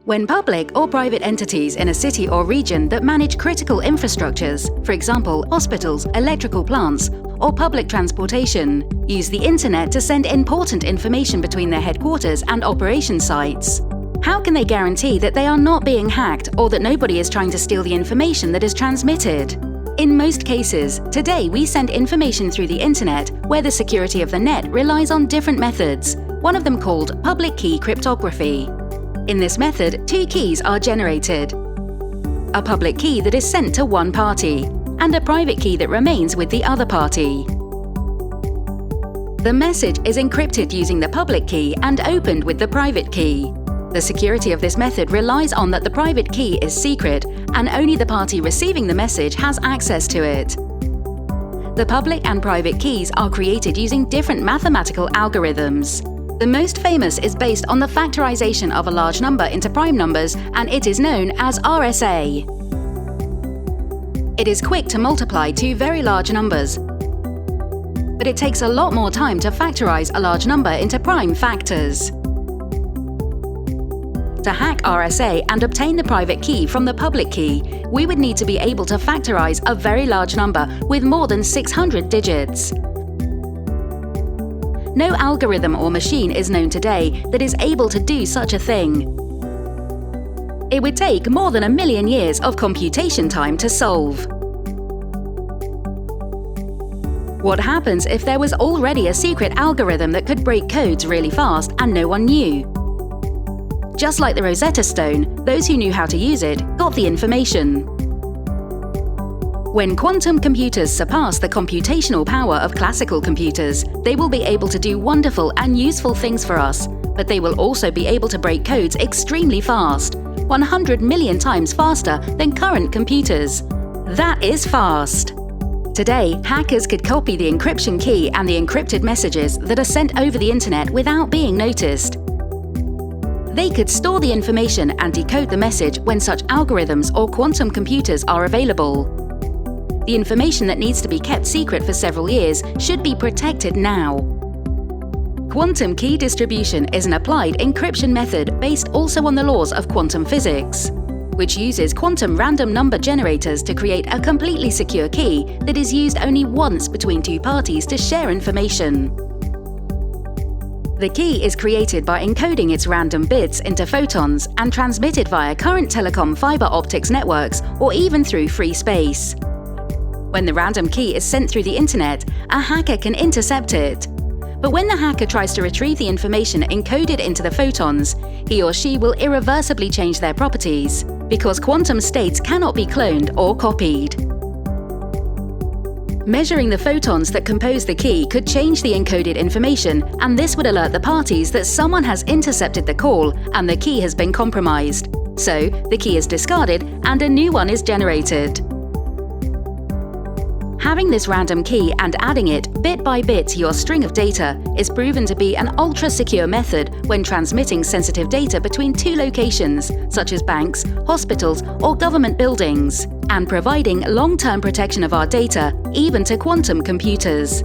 When public or private entities in a city or region that manage critical infrastructures, for example, hospitals, electrical plants, or public transportation, use the internet to send important information between their headquarters and operation sites, how can they guarantee that they are not being hacked or that nobody is trying to steal the information that is transmitted? In most cases, today we send information through the internet where the security of the net relies on different methods, one of them called public key cryptography. In this method, two keys are generated: a public key that is sent to one party, and a private key that remains with the other party. The message is encrypted using the public key and opened with the private key. The security of this method relies on that the private key is secret and only the party receiving the message has access to it. The public and private keys are created using different mathematical algorithms. The most famous is based on the factorization of a large number into prime numbers, and it is known as RSA. It is quick to multiply two very large numbers, but it takes a lot more time to factorize a large number into prime factors. To hack RSA and obtain the private key from the public key, we would need to be able to factorize a very large number with more than 600 digits. No algorithm or machine is known today that is able to do such a thing. It would take more than 1 million years of computation time to solve. What happens if there was already a secret algorithm that could break codes really fast and no one knew? Just like the Rosetta Stone, those who knew how to use it got the information. When quantum computers surpass the computational power of classical computers, they will be able to do wonderful and useful things for us, but they will also be able to break codes extremely fast, 100 million times faster than current computers. That is fast! Today, hackers could copy the encryption key and the encrypted messages that are sent over the internet without being noticed. They could store the information and decode the message when such algorithms or quantum computers are available. The information that needs to be kept secret for several years should be protected now. Quantum key distribution is an applied encryption method based also on the laws of quantum physics, which uses quantum random number generators to create a completely secure key that is used only once between two parties to share information. The key is created by encoding its random bits into photons and transmitted via current telecom fiber optics networks or even through free space. When the random key is sent through the internet, a hacker can intercept it. But when the hacker tries to retrieve the information encoded into the photons, he or she will irreversibly change their properties, because quantum states cannot be cloned or copied. Measuring the photons that compose the key could change the encoded information, and this would alert the parties that someone has intercepted the call and the key has been compromised. So, the key is discarded and a new one is generated. Having this random key and adding it bit by bit to your string of data is proven to be an ultra-secure method when transmitting sensitive data between two locations, such as banks, hospitals, or government buildings, and providing long-term protection of our data, even to quantum computers.